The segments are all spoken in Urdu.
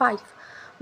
5।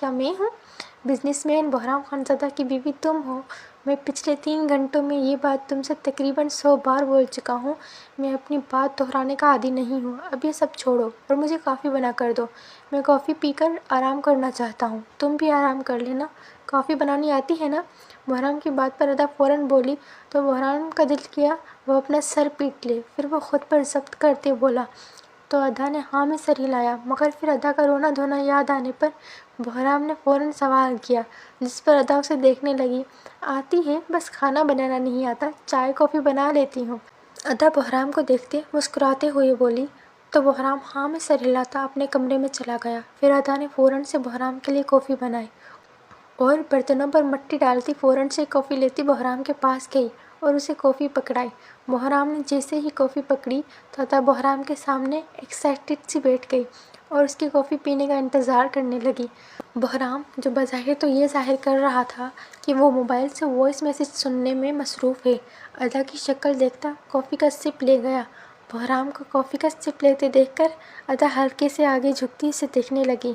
کیا میں ہوں؟ بزنس مین بحرام خانزادہ کی بیوی تم ہو۔ میں پچھلے 3 گھنٹوں میں یہ بات تم سے تقریباً 100 بار بول چکا ہوں۔ میں اپنی بات دہرانے کا عادی نہیں ہوں۔ اب یہ سب چھوڑو اور مجھے کافی بنا کر دو۔ میں کافی پی کر آرام کرنا چاہتا ہوں۔ تم بھی آرام کر لینا۔ کافی بنانی آتی ہے نا؟ بحرام کی بات پر ادا فوراً بولی تو بحرام کا دل کیا وہ اپنا سر پیٹ لے۔ پھر وہ خود پر ضبط کرتے بولا تو ادا نے ہاں میں سر ہلایا، مگر پھر ادا کا رونا دھونا یاد آنے پر بحرام نے فوراً سوال کیا، جس پر ادا اسے دیکھنے لگی۔ آتی ہے، بس کھانا بنانا نہیں آتا، چائے کافی بنا لیتی ہوں۔ ادا بحرام کو دیکھتے مسکراتے ہوئے بولی تو بحرام ہاں میں سر ہلاتا اپنے کمرے میں چلا گیا۔ پھر ادا نے فوراً سے بحرام کے لیے کافی بنائی اور برتنوں پر مٹی ڈالتی فوراً سے کافی لیتی بحرام کے پاس گئی اور اسے کافی پکڑائی۔ بحرام نے جیسے ہی کافی پکڑی تو ادا بحرام کے سامنے ایکسائٹڈ سی بیٹھ گئی اور اس کی کافی پینے کا انتظار کرنے لگی۔ بحرام، جو بظاہر تو یہ ظاہر کر رہا تھا کہ وہ موبائل سے وائس میسج سننے میں مصروف ہے، ادا کی شکل دیکھتا کافی کا سپ لے گیا۔ بحرام کو کافی کا سپ لیتے دیکھ کر ادا ہلکے سے آگے جھکتی اسے دیکھنے لگی۔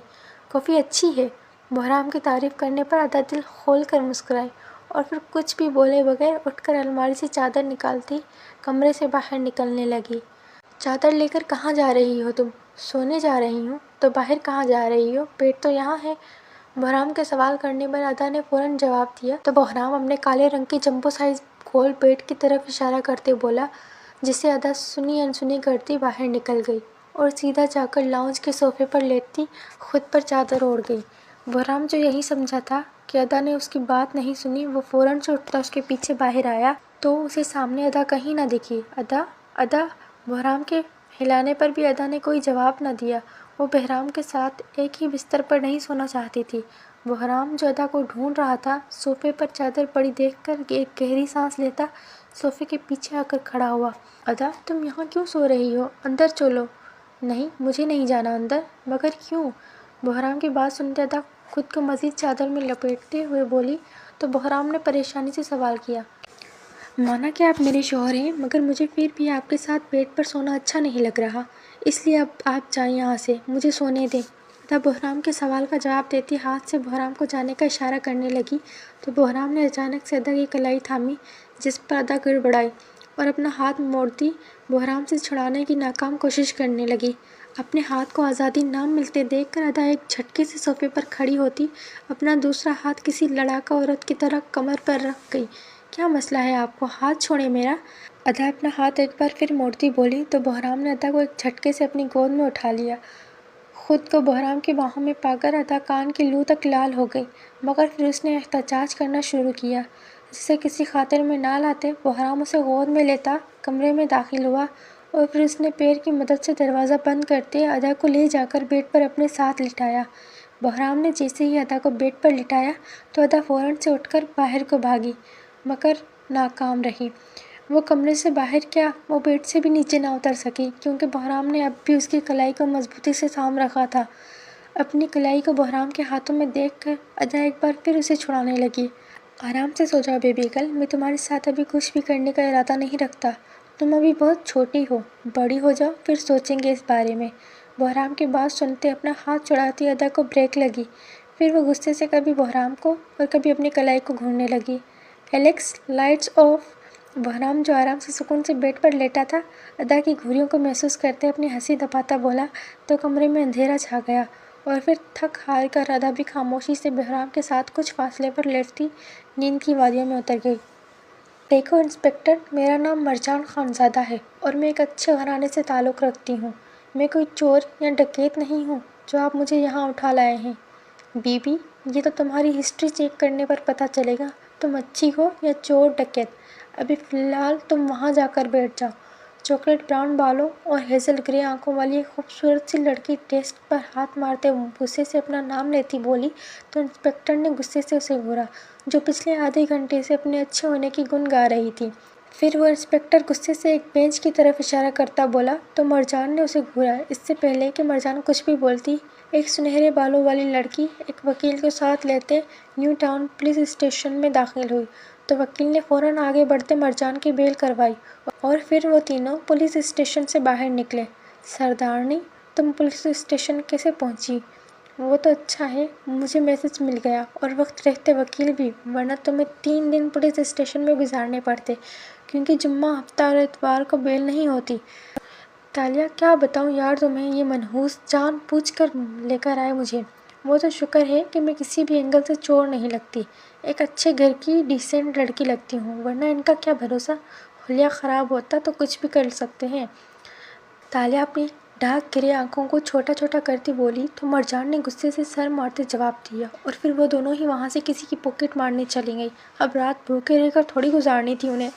کافی اچھی ہے۔ بحرام کی تعریف کرنے پر ادا دل کھول کر مسکرائی اور پھر کچھ بھی بولے بغیر اٹھ کر الماری سے چادر نکالتی کمرے سے باہر نکلنے لگی۔ چادر لے کر کہاں جا رہی ہو تم؟ سونے جا رہی ہوں۔ تو باہر کہاں جا رہی ہو؟ بیڈ تو یہاں ہے۔ بحرام کے سوال کرنے پر ادا نے فوراً جواب دیا تو بحرام اپنے کالے رنگ کی جمبو سائز گول بیڈ کی طرف اشارہ کرتے بولا، جسے ادا سنی انسنی کرتی باہر نکل گئی اور سیدھا جا کر لاؤنج کے صوفے پر لیٹتی خود پر چادر اوڑھ گئی۔ بحرام، جو یہی سمجھا تھا کہ ادا نے اس کی بات نہیں سنی، وہ فوراً سے اٹھتا اس کے پیچھے باہر آیا تو اسے سامنے ادا کہیں نہ دکھی۔ ادا، ادا! بحرام کے ہلانے پر بھی ادا نے کوئی جواب نہ دیا۔ وہ بحرام کے ساتھ ایک ہی بستر پر نہیں سونا چاہتی تھی۔ بحرام، جو ادا کو ڈھونڈ رہا تھا، صوفے پر چادر پڑی دیکھ کر ایک گہری سانس لیتا صوفے کے پیچھے آ کر کھڑا ہوا۔ ادا، تم یہاں کیوں سو رہی ہو؟ اندر چلو۔ نہیں، مجھے نہیں جانا اندر۔ مگر کیوں؟ بحرام کی بات سنتے ادا خود کو مزید چادر میں لپیٹتے ہوئے بولی تو بحرام نے پریشانی سے سوال کیا، مانا کہ آپ میرے شوہر ہیں، مگر مجھے پھر بھی آپ کے ساتھ بیڈ پر سونا اچھا نہیں لگ رہا، اس لیے اب آپ جائیں یہاں سے، مجھے سونے دیں۔ ادا بحرام کے سوال کا جواب دیتی ہاتھ سے بحرام کو جانے کا اشارہ کرنے لگی تو بحرام نے اچانک سے ادا کی کلائی تھامی، جس پر ادا گڑبڑائی اور اپنا ہاتھ موڑتی بحرام سے چھڑانے کی ناکام کوشش کرنے لگی۔ اپنے ہاتھ کو آزادی نہ ملتے دیکھ کر ادا ایک جھٹکے سے صوفے پر کھڑی ہوتی اپنا دوسرا ہاتھ کسی لڑاکا عورت کی طرح کمر پر رکھ گئی۔ کیا مسئلہ ہے آپ کو؟ ہاتھ چھوڑیں میرا۔ ادا اپنا ہاتھ ایک بار پھر موڑتی بولی تو بحرام نے ادا کو ایک جھٹکے سے اپنی گود میں اٹھا لیا۔ خود کو بحرام کی باہوں میں پا کر ادا کان کی لو تک لال ہو گئی، مگر پھر اس نے احتجاج کرنا شروع کیا۔ جسے کسی خاطر میں نہ لاتے بحرام اسے گود میں لیتا کمرے میں داخل ہوا اور پھر اس نے پیر کی مدد سے دروازہ بند کرتے ادا کو لے جا کر بیڈ پر اپنے ساتھ لٹایا۔ بحرام نے جیسے ہی ادا کو بیڈ پر لٹایا تو ادا فوراً سے اٹھ کر باہر کو بھاگی، مگر ناکام رہی۔ وہ کمرے سے باہر کیا، وہ بیڈ سے بھی نیچے نہ اتر سکی، کیونکہ بحرام نے اب بھی اس کی کلائی کو مضبوطی سے تھام رکھا تھا۔ اپنی کلائی کو بحرام کے ہاتھوں میں دیکھ کر ادا ایک بار پھر اسے چھڑانے لگی۔ آرام سے سو جاؤ بیبی گرل، میں تمہارے ساتھ ابھی کچھ بھی کرنے کا ارادہ نہیں رکھتا، تم ابھی بہت چھوٹی ہو، بڑی ہو جاؤ پھر سوچیں گے اس بارے میں۔ بحرام کی بات سنتے اپنا ہاتھ چھڑاتی ادا کو بریک لگی، پھر وہ غصے سے کبھی بحرام کو اور کبھی اپنی کلائی کو گھوننے لگی۔ Alex, lights of. بحرام، جو آرام سے سکون سے بیڈ پر لیٹا تھا، ادا کی گھوریوں کو محسوس کرتے اپنی ہنسی دباتا بولا تو کمرے میں اندھیرا چھا گیا اور پھر تھک ہار کر ادا بھی خاموشی سے بحرام کے ساتھ کچھ فاصلے پر لیٹتی نیند کی وادیوں میں اتر گئی۔ دیکھو انسپکٹر، میرا نام مرجان خانزادہ ہے اور میں ایک اچھے گھرانے سے تعلق رکھتی ہوں۔ میں کوئی چور یا ڈکیت نہیں ہوں جو آپ مجھے یہاں اٹھا لائے ہیں۔ بی بی، یہ تو تمہاری ہسٹری چیک کرنے پر پتہ چلے گا تم اچھی ہو یا چور ڈکیت۔ ابھی فی الحال تم وہاں جا کر بیٹھ جاؤ۔ چاکلیٹ براؤن بالوں اور ہیزل گرے آنکھوں والی ایک خوبصورت سی لڑکی ڈیسک پر ہاتھ مارتے غصے سے اپنا نام لیتی بولی تو انسپکٹر نے غصے سے اسے گھورا، جو پچھلے آدھے گھنٹے سے اپنے اچھے ہونے کی گن گا رہی تھی۔ پھر وہ انسپکٹر غصے سے ایک بینچ کی طرف اشارہ کرتا بولا تو مرجان نے اسے گھورا۔ اس سے پہلے کہ مرجان کچھ بھی بولتی، ایک سنہرے بالوں والی لڑکی ایک وکیل کو ساتھ لیتے نیو ٹاؤن پولیس اسٹیشن میں داخل ہوئی تو وکیل نے فوراً آگے بڑھتے مرجان کی بیل کروائی اور پھر وہ تینوں پولیس اسٹیشن سے باہر نکلے۔ سردارنی، تم پولیس اسٹیشن کیسے پہنچی؟ وہ تو اچھا ہے مجھے میسج مل گیا، اور وقت رہتے وکیل بھی، ورنہ تو میں 3 دن پولیس اسٹیشن میں گزارنے پڑتے، کیونکہ جمعہ، ہفتہ اور اتوار کو بیل نہیں ہوتی۔ تالیہ کیا بتاؤں یار تمہیں، یہ منحوس جان بوجھ کر لے کر آئے مجھے۔ وہ تو شکر ہے کہ میں کسی بھی اینگل سے چور نہیں لگتی، ایک اچھے گھر کی ڈیسنٹ لڑکی لگتی ہوں، ورنہ ان کا کیا بھروسہ، حلیہ خراب ہوتا تو کچھ بھی کر سکتے ہیں۔ تالیہ اپنی ڈھاک گرے آنکھوں کو چھوٹا چھوٹا کرتی بولی تو مرجان نے غصے سے سر مارتے جواب دیا، اور پھر وہ دونوں ہی وہاں سے کسی کی پاکٹ مارنے چلی گئی۔ اب رات بھوکے رہ کر تھوڑی گزارنی تھی انہیں۔